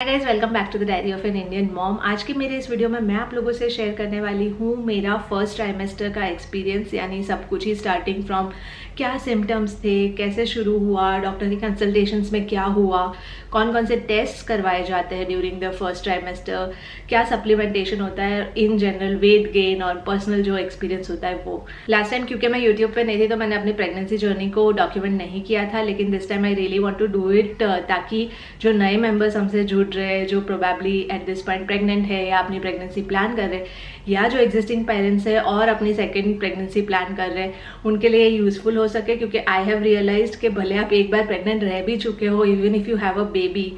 Hi guys, welcome back to the diary of an Indian mom. आज की मेरे इस वीडियो में मैं आप लोगों से शेयर करने वाली हूँ मेरा फर्स्ट ट्राइमेस्टर का एक्सपीरियंस, यानी सब कुछ ही स्टार्टिंग फ्रॉम क्या सिम्टम्स थे, कैसे शुरू हुआ, डॉक्टर की कंसल्टेशंस में क्या हुआ, कौन कौन से टेस्ट करवाए जाते हैं ड्यूरिंग द फर्स्ट ट्राइमेस्टर, क्या सप्लीमेंटेशन होता है, इन जनरल वेट गेन और पर्सनल जो एक्सपीरियंस होता है वो। लास्ट टाइम क्योंकि मैं यूट्यूब पे नहीं थी तो मैंने अपनी प्रेगनेंसी जर्नी को डॉक्यूमेंट नहीं किया था, लेकिन this time I really want to do it ताकि जो नए मेंबर्स हमसे जुड़ रहे, जो probably at this point pregnant है या अपनी प्रेगनेंसी प्लान कर रहे, या जो एग्जिस्टिंग पेरेंट्स है और अपनी सेकंड प्रेगनेंसी प्लान कर रहे हैं, उनके लिए यूजफुल हो सके। क्योंकि आई हैव रियलाइज्ड कि भले आप एक बार प्रेग्नेंट रह भी चुके हो, even if you have a baby,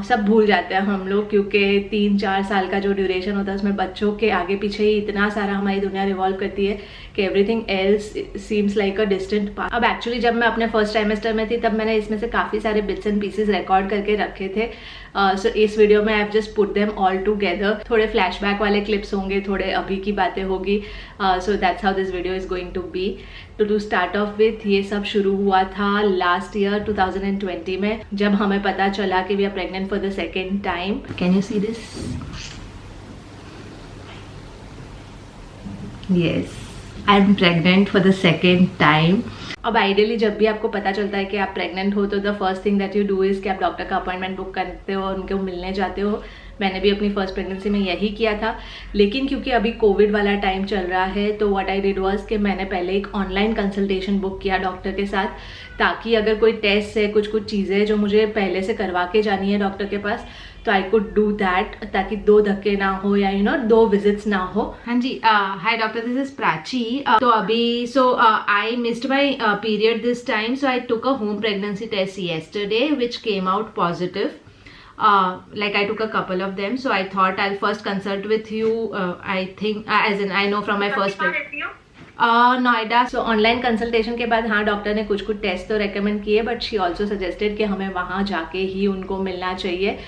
सब भूल जाते हैं हम लोग, क्योंकि 3-4 साल का जो ड्यूरेशन होता है उसमें बच्चों के आगे पीछे ही इतना सारा हमारी दुनिया रिवॉल्व करती है कि everything else seems like a distant past. अब एक्चुअली जब मैं अपने फर्स्ट ट्राइमेस्टर में थी तब मैंने इसमें से काफ़ी सारे बिट्स एंड पीसेस रिकॉर्ड करके रखे थे। सो इस वीडियो में I have just put them all together. थोड़े फ्लैशबैक वाले क्लिप्स होंगे, थोड़े अभी की बातें होगी। So that's how this video is going to be. To start off with, ये सब शुरू हुआ था लास्ट ईयर 2020 में, जब हमें पता चला कि we are pregnant for the second time. Can you see this? Yes, I am pregnant for the second time. अब आइडियली जब भी आपको पता चलता है कि आप प्रेग्नेंट हो तो the first thing that you do is कि आप डॉक्टर का अपॉइंटमेंट बुक करते हो और उनको मिलने जाते हो। मैंने भी अपनी फर्स्ट प्रेगनेंसी में यही किया था, लेकिन क्योंकि अभी कोविड वाला टाइम चल रहा है तो व्हाट आई डिड वाज कि मैंने पहले एक ऑनलाइन कंसल्टेशन बुक किया डॉक्टर के साथ, ताकि अगर कोई टेस्ट है, कुछ चीज़ें जो मुझे पहले से करवा के जानी है डॉक्टर के पास, तो आई कुड डू दैट, ताकि 2 धक्के ना हो या 2 विजिट्स ना हो। हाँ जी, hi doctor, this is Prachi. तो अभी I missed my period this time, so I took a home pregnancy test yesterday which came out positive. Like I took a couple of them, so I thought I'll first consult with you. I think as in I know from my first Noida. So online consultation के बाद हाँ, doctor ने कुछ test तो recommend किए, but she also suggested कि हमें वहाँ जाके ही उनको मिलना चाहिए।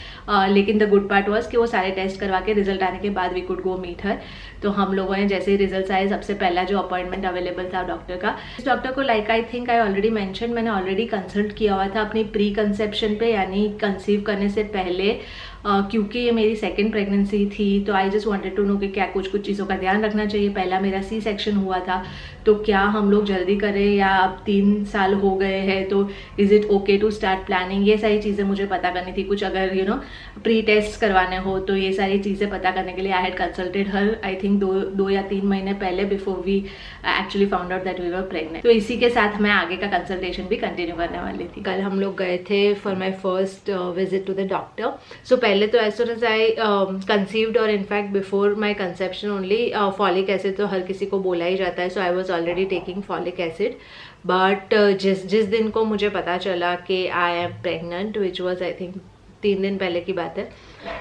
लेकिन द गुड पार्ट वॉज कि वो सारे टेस्ट करवा के रिजल्ट आने के बाद we could go meet her. तो हम लोगों ने जैसे ही रिजल्ट आए, सबसे पहला जो अपॉइंटमेंट अवेलेबल था डॉक्टर का, इस डॉक्टर को like I think I already mention, मैंने ऑलरेडी कंसल्ट किया हुआ था अपनी प्री कंसेप्शन पे, यानी कंसीव करने से पहले। क्योंकि ये मेरी सेकेंड प्रेगनेंसी थी तो I just wanted to know कि क्या कुछ चीज़ों का ध्यान रखना चाहिए। पहला मेरा सी सेक्शन हुआ था, तो क्या हम लोग जल्दी करें, या अब 3 साल हो गए हैं तो is it okay to start planning. ये सारी चीज़ें मुझे पता करनी थी। कुछ अगर प्री टेस्ट करवाने हो तो ये सारी चीज़ें पता करने के लिए I had consulted her I think 2 या 3 महीने पहले, before we actually found out that we were pregnant. तो इसी के साथ मैं आगे का कंसल्टेशन भी कंटिन्यू करने वाली थी। कल हम लोग गए थे for my first visit to the doctor. So पहले तो as soon as I conceived, और in fact before my conception only, folic acid तो हर किसी को बोला ही जाता है। So I was already taking folic acid, but जिस दिन को मुझे पता चला कि I am pregnant, which was I think 3 दिन पहले की बात है,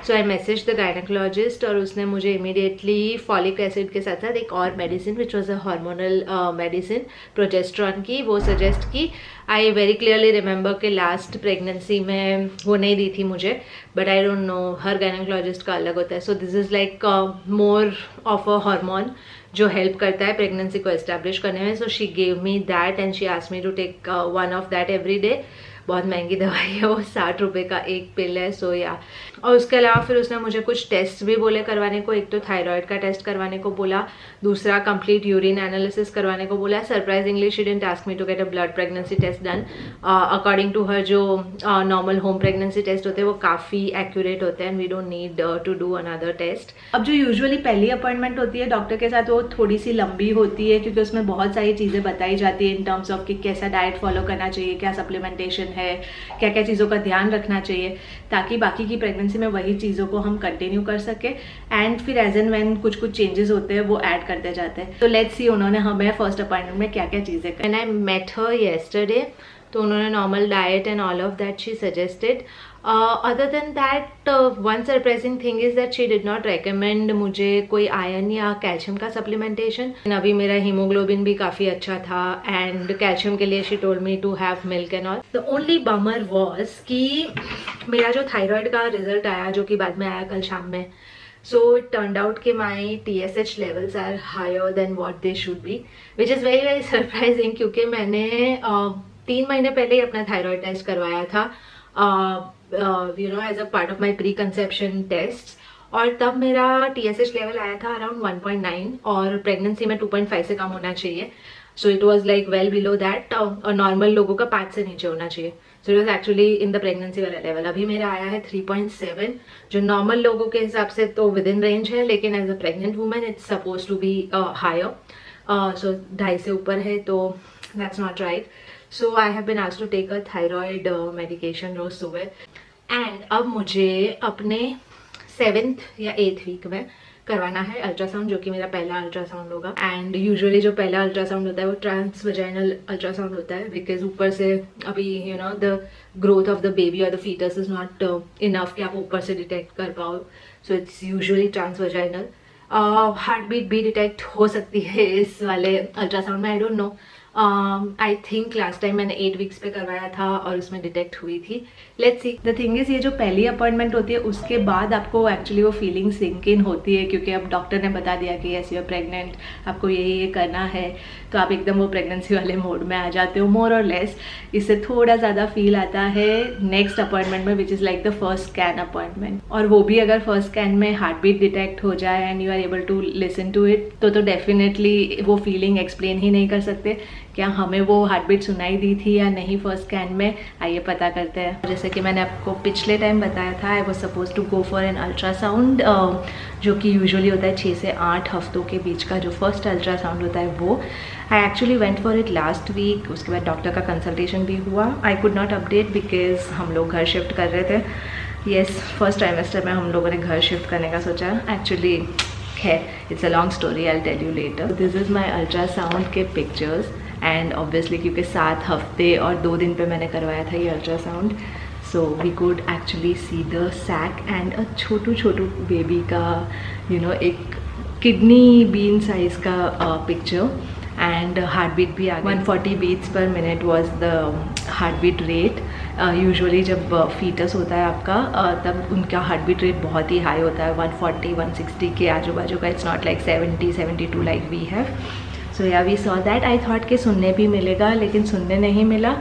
so I message the gynaecologist, और उसने मुझे इमीडिएटली फॉलिक एसिड के साथ साथ एक और medicine which was a hormonal medicine, progesterone की, वो सजेस्ट की। आई वेरी क्लियरली रिमेंबर कि लास्ट प्रेगनेंसी में वो नहीं दी थी मुझे, but I don't know, her gynaecologist का अलग होता है। So this is like more of a hormone जो हेल्प करता है प्रेगनेंसी को एस्टैब्लिश करने में। So she gave me that and she asked me to take 1 of that every day. बहुत महंगी दवाई है वो, 60 रुपये का एक पिल है। सो या, और उसके अलावा फिर उसने मुझे कुछ टेस्ट भी बोले करवाने को। एक तो थायराइड का टेस्ट करवाने को बोला, दूसरा कंप्लीट यूरिन एनालिसिस करवाने को बोला। Surprisingly she didn't ask me to get a blood pregnancy test done. According to her जो नॉर्मल होम प्रेगनेंसी टेस्ट होते हैं वो काफ़ी एक्यूरेट होते हैं, and we don't need to do another test. अब जो यूजुअली पहली अपॉइंटमेंट होती है डॉक्टर के साथ वो थोड़ी सी लंबी होती है, क्योंकि उसमें बहुत सारी चीज़ें बताई जाती है इन टर्म्स ऑफ कि कैसा डाइट फॉलो करना चाहिए, क्या सप्लीमेंटेशन है, क्या क्या चीज़ों का ध्यान रखना चाहिए, ताकि बाकी की प्रेगनेंसी में वही चीज़ों को हम कंटिन्यू कर सके, एंड फिर एज एंड व्हेन कुछ चेंजेस होते हैं वो ऐड करते जाते हैं। तो लेट्स सी उन्होंने हमें फर्स्ट अपॉइंटमेंट में क्या क्या चीज़ें करी। And I met her yesterday, तो उन्होंने normal diet and all of that she suggested. Other than that, one surprising thing is that she did not recommend मुझे कोई आयरन या कैल्शियम का सप्लीमेंटेशन। अभी मेरा हीमोग्लोबिन भी काफ़ी अच्छा था, एंड कैल्शियम के लिए she told me to have milk and all. The only bummer was कि मेरा जो थायराइड का रिजल्ट आया, जो कि बाद में आया कल शाम में, so it turned out कि my TSH levels are higher than what they should be, which is very very surprising, क्योंकि मैंने 3 महीने पहले ही अपना थायराइड टेस्ट करवाया था as a part of my pre conception test. और तब मेरा TSH लेवल आया था अराउंड 1.9 और प्रेगनेंसी में 2.5 से कम होना चाहिए। So it was like well below that, और नॉर्मल लोगों का 5 से नीचे होना चाहिए। So it was actually in the pregnancy वाला लेवल। अभी मेरा आया है 3.7, जो नॉर्मल लोगों के हिसाब से तो विद इन रेंज है, लेकिन as a pregnant women it's suppose to be higher. So 2.5 से ऊपर है, तो that's not right. So I have been asked to take a thyroid medication रोज सुबह। एंड अब मुझे अपने 7th या 8th वीक में करवाना है अल्ट्रासाउंड, जो कि मेरा पहला अल्ट्रासाउंड होगा। एंड यूजुअली जो पहला अल्ट्रासाउंड होता है वो ट्रांसवेजाइनल अल्ट्रासाउंड होता है, बिकॉज ऊपर से अभी the growth of the baby और the foetus is not enough कि आप ऊपर से डिटेक्ट कर पाओ। So it's usually transvaginal. Heart beat भी डिटेक्ट हो सकती है इस वाले अल्ट्रासाउंड में, I don't know. I think last time मैंने 8 वीक्स पे करवाया था और उसमें डिटेक्ट हुई थी। Let's see. The thing is, ये जो पहली अपॉइंटमेंट होती है उसके बाद आपको एक्चुअली वो फीलिंग सिंक इन होती है, क्योंकि अब डॉक्टर ने बता दिया कि यस यू आर प्रेग्नेंट, आपको ये करना है, तो आप एकदम वो प्रेगनेंसी वाले मोड में आ जाते हो मोर और लेस। इससे थोड़ा ज़्यादा फील आता है नेक्स्ट अपॉइंटमेंट में, which is like the first scan appointment. और वो भी अगर फर्स्ट स्कैन में हार्ट बीट डिटेक्ट हो जाए and you are able to listen to it, तो डेफिनेटली वो फीलिंग एक्सप्लेन ही नहीं कर सकते। क्या हमें वो हार्ट बीट सुनाई दी थी या नहीं फर्स्ट स्कैन में, आइए पता करते हैं। जैसे कि मैंने आपको पिछले टाइम बताया था, I was suppose to go for an ultrasound, जो कि यूजुअली होता है 6 से 8 हफ्तों के बीच का जो फर्स्ट अल्ट्रासाउंड होता है वो। I actually went for it last week. उसके बाद डॉक्टर का कंसल्टेशन भी हुआ। I could not update because हम लोग घर शिफ्ट कर रहे थे। येस, फर्स्ट ट्राइमेस्टर में हम लोगों ने घर शिफ्ट करने का सोचा। एक्चुअली खैर, it's a long story, I tell you later. This is my ultrasound के पिक्चर्स। एंड ऑब्वियसली क्योंकि 7 हफ्ते और 2 दिन पे मैंने करवाया था ये ultrasound, so we could actually see the sac and a छोटू बेबी का एक किडनी बीन साइज का पिक्चर। एंड हार्ट बीट भी आ गया। 140 beats per minute was the heart beat rate. Usually जब फीटस होता है आपका तब उनका हार्ट बीट रेट बहुत ही हाई होता है, 140-160 के आजू बाजू का। It's not like 70-72 like we have. So yeah we saw that. I thought कि सुनने भी मिलेगा, लेकिन सुनने नहीं मिला,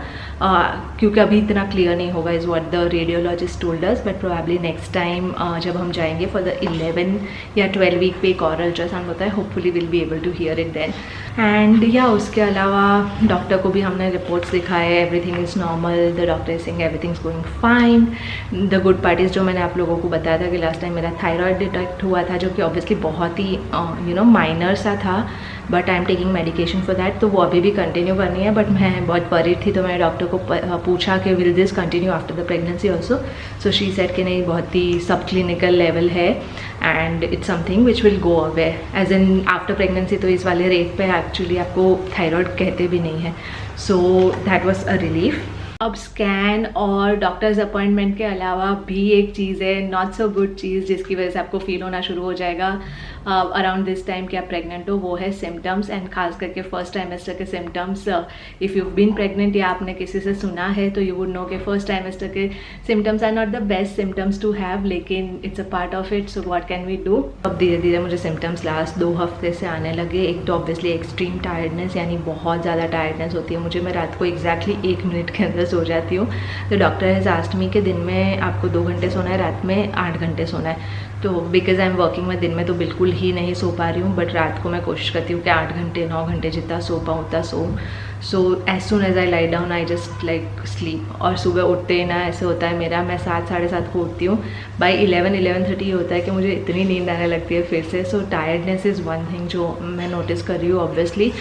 क्योंकि अभी इतना क्लियर नहीं होगा, is what the radiologist told us. But probably next time जब हम जाएंगे फॉर द 11 या 12 वीक पे एक और अल्ट्रासाउंड होता है, hopefully will be able to hear it then. And या उसके अलावा डॉक्टर को भी हमने रिपोर्ट्स दिखाए, everything is normal, the doctor is saying everything is going fine. The good part is, जो मैंने आप लोगों को बताया था कि लास्ट टाइम मेरा थायराइड डिटेक्ट हुआ था, जो कि ऑब्वियसली बहुत ही माइनर सा था, but I am taking medication for that, तो वो अभी भी कंटिन्यू करनी है। बट मैं बहुत वरीड थी, तो मैंने डॉक्टर को पूछा कि will this continue after the pregnancy also. So she said कि नहीं, बहुत ही सब क्लिनिकल लेवल है and it's something which will go away as in after pregnancy. तो इस वाले रेट पे एक्चुअली आपको थायराइड कहते भी नहीं है। So that was a relief. अब स्कैन और डॉक्टर्स अपॉइंटमेंट के अलावा भी एक चीज़ है, नॉट सो गुड चीज़, जिसकी वजह से आपको फील होना शुरू हो जाएगा अराउंड दिस टाइम कि आप प्रेग्नेंट हो, वो है सिम्टम्स। एंड खास करके फर्स्ट ट्राइमेस्टर के symptoms. If you been pregnant या आपने किसी से सुना है तो यू वुड नो कि फर्स्ट ट्राइमेस्टर के symptoms are not the best symptoms to have, लेकिन it's a part of it. So what can we do. अब धीरे धीरे मुझे सिम्टम्स लास्ट 2 हफ्ते से आने लगे। एक तो ऑब्वियसली एक्सट्रीम टायर्डनेस, यानी बहुत ज़्यादा टायर्डनेस होती है मुझे। मैं रात को एग्जैक्टली 1 मिनट के अंदर सो जाती हूँ। तो डॉक्टर हैज़ आस्क्ड मी कि दिन में आपको 2 घंटे सोना है, रात में 8 घंटे सोना है। तो बिकॉज आई एम वर्किंग, मैं दिन में तो बिल्कुल ही नहीं सो पा रही हूँ, बट रात को मैं कोशिश करती हूँ कि 8 घंटे 9 घंटे जितना सो पाऊँ उतना सो। So as soon as I lie down I just like sleep. और सुबह उठते ही ना ऐसे होता है मेरा, मैं 7 साढ़े 7 को उठती हूँ, बाई 11-11:30 होता है कि मुझे इतनी नींद आने लगती है फिर से। So tiredness is one thing जो मैं नोटिस कर रही हूँ ऑब्वियसली।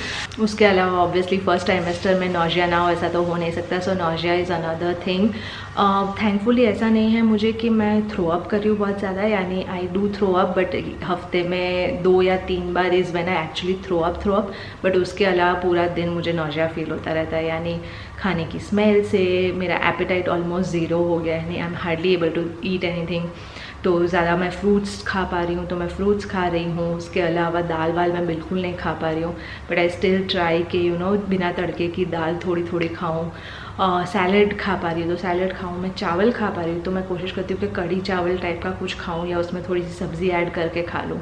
उसके अलावा ऑब्वियसली फर्स्ट ट्राइमेस्टर में नॉजिया ना हो ऐसा तो हो नहीं सकता। So nausea is another thing. Thankfully ऐसा नहीं है मुझे कि मैं थ्रो अप कर रही हूँ बहुत ज़्यादा, यानी I do throw up, but हफ्ते में 2 या 3 बार is when I actually throw up. But उसके अलावा पूरा दिन मुझे नॉजिया फील होता रहता है, यानी खाने की स्मेल से मेरा एपेटाइट ऑलमोस्ट 0 हो गया है, यानी I am hardly able to eat anything. तो ज़्यादा मैं फ्रूट्स खा पा रही हूँ तो मैं फ्रूट्स खा रही हूँ, उसके अलावा दाल वाल मैं बिल्कुल नहीं खा पा रही हूँ, बट आई स्टिल ट्राई कि बिना तड़के की दाल थोड़ी थोड़ी खाऊँ। सैलड खा पा रही हूँ तो सैलड खाऊँ, मैं चावल खा पा रही हूँ तो मैं कोशिश करती हूँ कि कढ़ी चावल टाइप का कुछ खाऊँ या उसमें थोड़ी सी सब्ज़ी ऐड करके खा लूँ।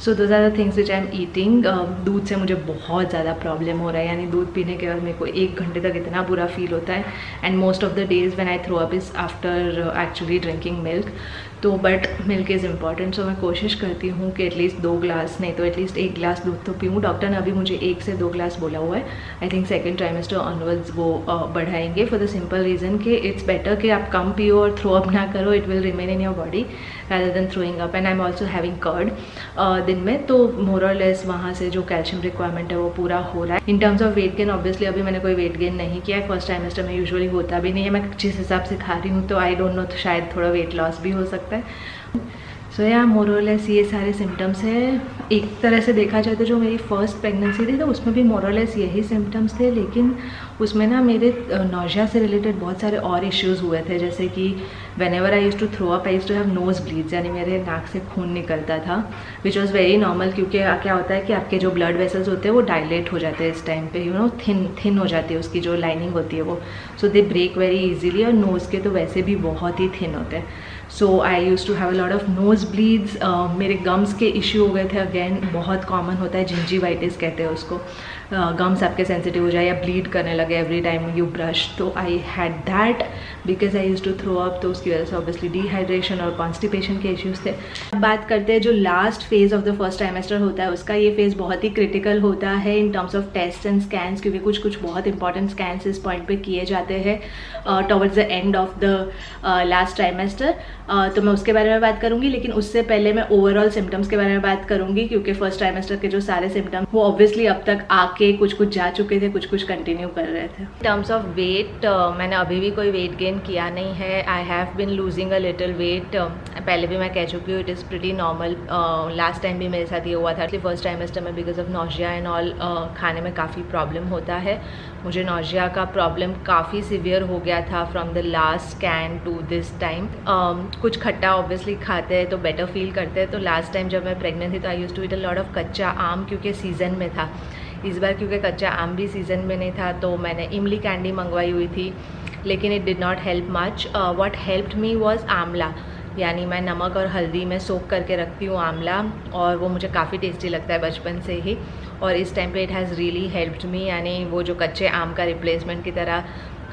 So those are the things which I am eating. दूध से मुझे बहुत ज़्यादा प्रॉब्लम हो रहा है, यानी दूध पीने के बाद मेरे को 1 घंटे तक इतना बुरा फील होता है। And most of the days when I throw up is after actually drinking milk. तो but milk is important, so मैं कोशिश करती हूँ कि एटलीस्ट 2 ग्लास नहीं तो एटलीस्ट 1 ग्लास दूध तो पीऊँ। डॉक्टर ने अभी मुझे 1 से 2 ग्लास बोला हुआ है। I think second trimester onwards वो बढ़ाएंगे फॉर द सिंपल रीज़न कि इट्स बेटर कि आप कम पियो और थ्रो अप ना करो, it will remain in your body rather than throwing up. And I'm also having curd दिन में, तो मोर और लेस वहाँ से जो कैल्शियम रिक्वायरमेंट है वो पूरा हो रहा है। In terms of weight gain obviously अभी मैंने कोई वेट गेन नहीं किया है, फर्स्ट टाइमेस्टर में यूजुअली होता भी नहीं है। मैं जिस हिसाब से खा रही हूँ तो आई डोंट नो, तो शायद थोड़ा वेट लॉस भी हो सकता है। सो या मोर और लेस ये सारे सिम्टम्स हैं। एक तरह से देखा जाए तो जो मेरी फर्स्ट प्रेगनेंसी थी तो उसमें भी मोर और लेस यही सिम्टम्स थे, लेकिन उसमें ना मेरे नौजिया से रिलेटेड बहुत सारे और इश्यूज़ हुए थे। जैसे कि whenever I used to throw up, I used to have nose bleeds, यानी मेरे नाक से खून निकलता था, विच वॉज़ वेरी नॉर्मल, क्योंकि क्या होता है कि आपके जो ब्लड वेसल्स होते हैं वो डायलेट हो जाते हैं इस टाइम पे, यू नो, थिन हो जाती है, उसकी जो लाइनिंग होती है वो, so they break very easily. और नोज़ के तो वैसे भी बहुत ही थिन होते हैं। So I use to have a lot of nose bleeds. मेरे गम्स के इश्यू हो गए थे, अगेन बहुत कॉमन होता है, जिंजीवाइटिस कहते हैं उसको। गम्स आपके सेंसिटिव हो जाए या ब्लीड करने लगे एवरी टाइम यू ब्रश, तो I had that because I use to throw up, तो उसकी वजह से ऑब्वियसली डिहाइड्रेशन और कॉन्स्टिपेशन के इश्यूज़ थे। बात करते हैं जो last phase of the first trimester होता है उसका, ये फेज़ बहुत ही क्रिटिकल होता है in terms of test and scans, क्योंकि कुछ बहुत इंपॉर्टेंट स्कैन्स इस पॉइंट पे किए जाते हैं towards the end of the last trimester. तो मैं उसके बारे में बात करूंगी, लेकिन उससे पहले मैं ओवरऑल सिम्टम्स के बारे में बात करूंगी, क्योंकि फर्स्ट ट्राइमेस्टर के जो सारे सिम्टम्स वो ऑब्वियसली अब तक आके कुछ जा चुके थे, कुछ कंटिन्यू कर रहे थे। इन टर्म्स ऑफ वेट, मैंने अभी भी कोई वेट गेन किया नहीं है। I have bin losing a little weight, पहले भी मैं कह चुकी हूँ, it is pretty normal. Last time भी मेरे साथ ये हुआ था फर्स्ट ट्राइमेस्टर में, because of nausea and all, खाने में काफ़ी प्रॉब्लम होता है। मुझे नौजिया का प्रॉब्लम काफ़ी सीवियर हो गया था from the last scan to this time. कुछ खट्टा ऑब्वियसली खाते हैं तो बेटर फील करते हैं, तो लास्ट टाइम जब मैं प्रेग्नेंट थी तो I used to eat a lot of कच्चा आम, क्योंकि सीज़न में था। इस बार क्योंकि कच्चा आम भी सीज़न में नहीं था तो मैंने इमली कैंडी मंगवाई हुई थी, लेकिन it did not help much. What helped me was आंवला, यानी मैं नमक और हल्दी में सोक करके रखती हूँ आंवला, और वो मुझे काफ़ी टेस्टी लगता है बचपन से ही, और इस टाइम पे it has really helped me, यानी वो जो कच्चे आम का रिप्लेसमेंट की तरह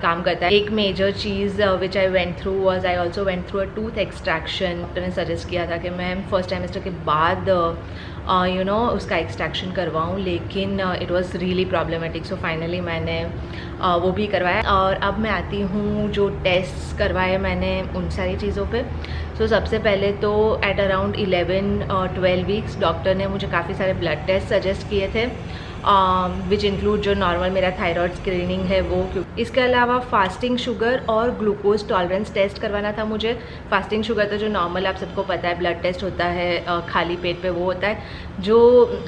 काम करता है। एक मेजर चीज़ which I went through was I also went through a tooth extraction. Doctor ने सजेस्ट किया था कि मैं फर्स्ट ट्राइमेस्टर के बाद यू नो उसका एक्सट्रैक्शन करवाऊँ, लेकिन it was really problematic, so finally मैंने वो भी करवाया। और अब मैं आती हूँ जो टेस्ट करवाए मैंने उन सारी चीज़ों पे। सो सबसे पहले तो एट अराउंड 11-12 वीक्स डॉक्टर ने मुझे काफ़ी सारे ब्लड टेस्ट सजेस्ट किए थे, विच इंक्लूड जो नॉर्मल मेरा थायराइड स्क्रीनिंग है वो। इसके अलावा फास्टिंग शुगर और ग्लूकोज टॉलरेंस टेस्ट करवाना था मुझे। फास्टिंग शुगर तो जो नॉर्मल आप सबको पता है ब्लड टेस्ट होता है खाली पेट पे, वो होता है। जो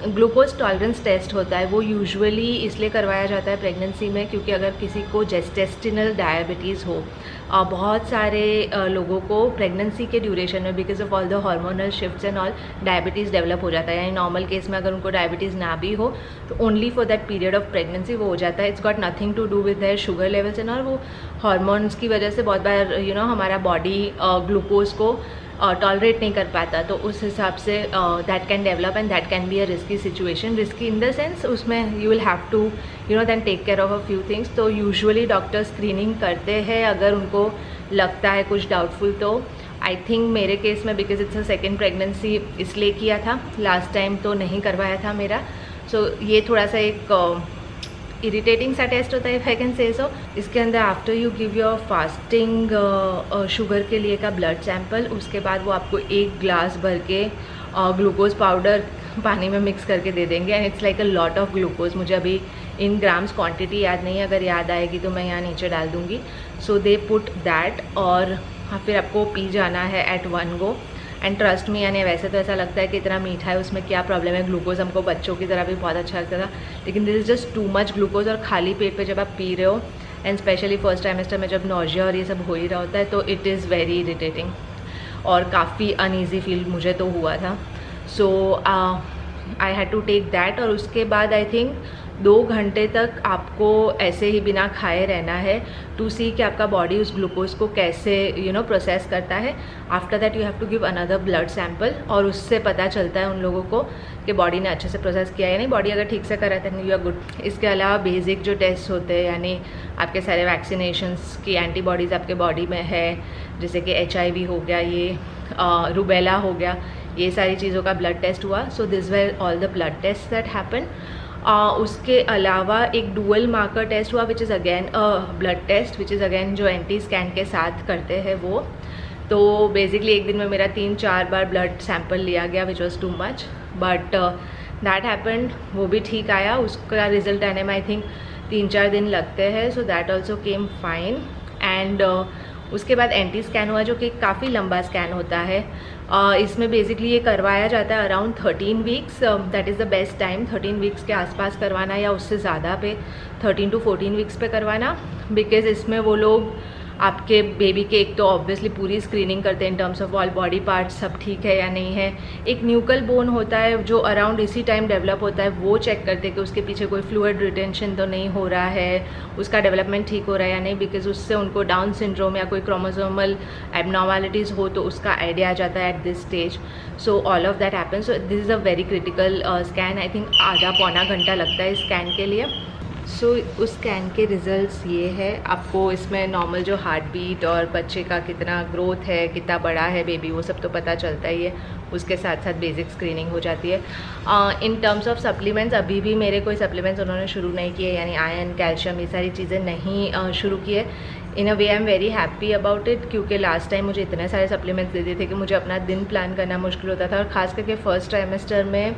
ग्लूकोज टॉलरेंस टेस्ट होता है वो यूजुअली इसलिए करवाया जाता है प्रेगनेंसी में, क्योंकि अगर किसी को जेस्टेस्टिनल डायबिटीज़ हो, बहुत सारे लोगों को प्रेगनेंसी के ड्यूरेशन में because of all the hormonal shifts and all diabetes develop हो जाता है। यानी नॉर्मल केस में अगर उनको डायबिटीज़ ना भी हो तो only for that period of pregnancy वो हो जाता है। It's got nothing to do with their sugar levels and all, वो हार्मोन्स की वजह से बहुत बार यू नो हमारा बॉडी ग्लूकोज को टॉलरेट नहीं कर पाता, तो उस हिसाब से that can develop and that can be a risky situation. Risky in the sense उसमें you will have to you know then take care of a few things. तो यूजुअली डॉक्टर स्क्रीनिंग करते हैं अगर उनको लगता है कुछ डाउटफुल। तो आई थिंक मेरे केस में because it's a second pregnancy इसलिए किया था, लास्ट टाइम तो नहीं करवाया था मेरा। सो ये थोड़ा सा एक इरिटेटिंग सा टेस्ट होता है इफ आई कैन से सो। इसके अंदर after you give your fasting sugar के लिए का ब्लड सैंपल, उसके बाद वो आपको 1 ग्लास भर के ग्लूकोज पाउडर पानी में मिक्स करके दे देंगे, and it's like a lot of glucose. मुझे अभी इन ग्राम्स क्वांटिटी याद नहीं है, अगर याद आएगी तो मैं यहाँ नीचे डाल दूँगी। सो दे पुट दैट, और फिर आपको पी जाना है at one go. And trust me, यानी वैसे तो ऐसा लगता है कि इतना मीठा है, उसमें क्या प्रॉब्लम है। ग्लूकोज हमको बच्चों की तरह भी बहुत अच्छा लगता था, लेकिन this is just too much glucose. और खाली पेट पे जब आप पी रहे हो, एंड स्पेशली फर्स्ट ट्राइमेस्टर में जब नौजिया और ये सब हो ही रहा होता है, तो इट इज़ वेरी इरिटेटिंग और काफ़ी अनईजी फील मुझे तो हुआ था। So I had to take that, और उसके बाद आई थिंक 2 घंटे तक आपको ऐसे ही बिना खाए रहना है टू सी कि आपका बॉडी उस ग्लूकोज को कैसे प्रोसेस करता है। After that you have to give another blood sample, और उससे पता चलता है उन लोगों को कि बॉडी ने अच्छे से प्रोसेस किया है या नहीं। बॉडी अगर ठीक से कर रहा है यू आर गुड। इसके अलावा बेसिक जो टेस्ट होते हैं, यानी आपके सारे वैक्सीनेशंस की एंटीबॉडीज़ आपके बॉडी में है, जैसे कि HIV हो गया, ये रूबेला हो गया, ये सारी चीज़ों का ब्लड टेस्ट हुआ। So this were all the blood test that happen. उसके अलावा एक डुअल मार्कर टेस्ट हुआ which is again blood test, which is again जो एंटी स्कैन के साथ करते हैं वो। तो बेसिकली एक दिन में मेरा 3-4 बार ब्लड सैंपल लिया गया which was too much, but that happened. वो भी ठीक आया, उसका रिजल्ट आने में आई थिंक 3-4 दिन लगते हैं। So that also came fine. And उसके बाद एंटी स्कैन हुआ जो कि काफ़ी लंबा स्कैन होता है। इसमें बेसिकली ये करवाया जाता है around 13 weeks, that is the best time. 13 weeks के आसपास करवाना या उससे ज़्यादा पे 13 to 14 वीक्स पे करवाना, बिकॉज इसमें वो लोग आपके बेबी के एक तो ऑब्वियसली पूरी स्क्रीनिंग करते हैं इन terms of all body parts, सब ठीक है या नहीं है। एक न्यूकल बोन होता है जो अराउंड इसी टाइम डेवलप होता है, वो चेक करते हैं कि उसके पीछे कोई फ्लूइड रिटेंशन तो नहीं हो रहा है, उसका डेवलपमेंट ठीक हो रहा है या नहीं, बिकॉज उससे उनको डाउन सिंड्रोम या कोई क्रोमोसोमल एबनॉर्मलिटीज़ हो तो उसका आइडिया आ जाता है at this stage. So all of that happen. So this is a very critical scan. I think आधा पौना घंटा लगता है इस स्कैन के लिए। सो उस स्कैन के रिज़ल्ट्स ये है, आपको इसमें नॉर्मल जो हार्ट बीट और बच्चे का कितना ग्रोथ है, कितना बड़ा है बेबी, वो सब तो पता चलता ही है। उसके साथ साथ बेसिक स्क्रीनिंग हो जाती है। इन टर्म्स ऑफ सप्लीमेंट्स अभी भी मेरे कोई सप्लीमेंट्स उन्होंने शुरू नहीं किए, यानी आयरन, कैल्शियम, ये सारी चीज़ें नहीं शुरू किए। In a way I am very happy about it, क्योंकि लास्ट टाइम मुझे इतने सारे सप्लीमेंट्स दे दिए थे कि मुझे अपना दिन प्लान करना मुश्किल होता था। और ख़ास करके फर्स्ट ट्राइमेस्टर में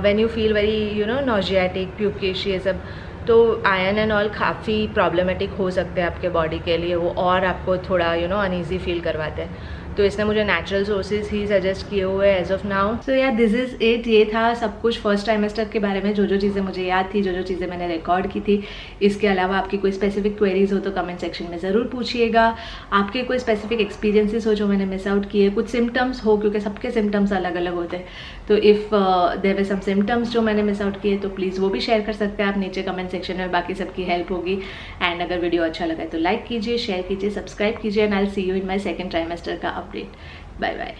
when you feel very नॉजियाटिक, pukish, ये सब, तो आयरन एंड ऑल काफ़ी प्रॉब्लमेटिक हो सकते हैं आपके बॉडी के लिए, वो और आपको थोड़ा अनईजी फील करवाते हैं। तो इसने मुझे नेचुरल सोर्सेज ही सजेस्ट किए हुए एज ऑफ नाउ। सो या दिस इज़ इट। ये था सब कुछ फर्स्ट ट्राइमेस्टर के बारे में, जो जो चीज़ें मुझे याद थी, जो जो चीज़ें मैंने रिकॉर्ड की थी। इसके अलावा आपकी कोई स्पेसिफिक क्वेरीज हो तो कमेंट सेक्शन में ज़रूर पूछिएगा। आपके कोई स्पेसिफिक एक्सपीरियंसेस हो जो मैंने मिस आउट किए, कुछ सिम्टम्स हो, क्योंकि सबके सिम्टम्स अलग अलग होते हैं, तो if there were some symptoms जो मैंने मिस आउट किए तो प्लीज़ वो भी शेयर कर सकते हैं आप नीचे कमेंट सेक्शन में। बाकी सबकी हेल्प होगी। एंड अगर वीडियो अच्छा लगा तो लाइक कीजिए, शेयर कीजिए, सब्सक्राइब कीजिए। And I will see you in my second trimester का अपडेट। Bye bye.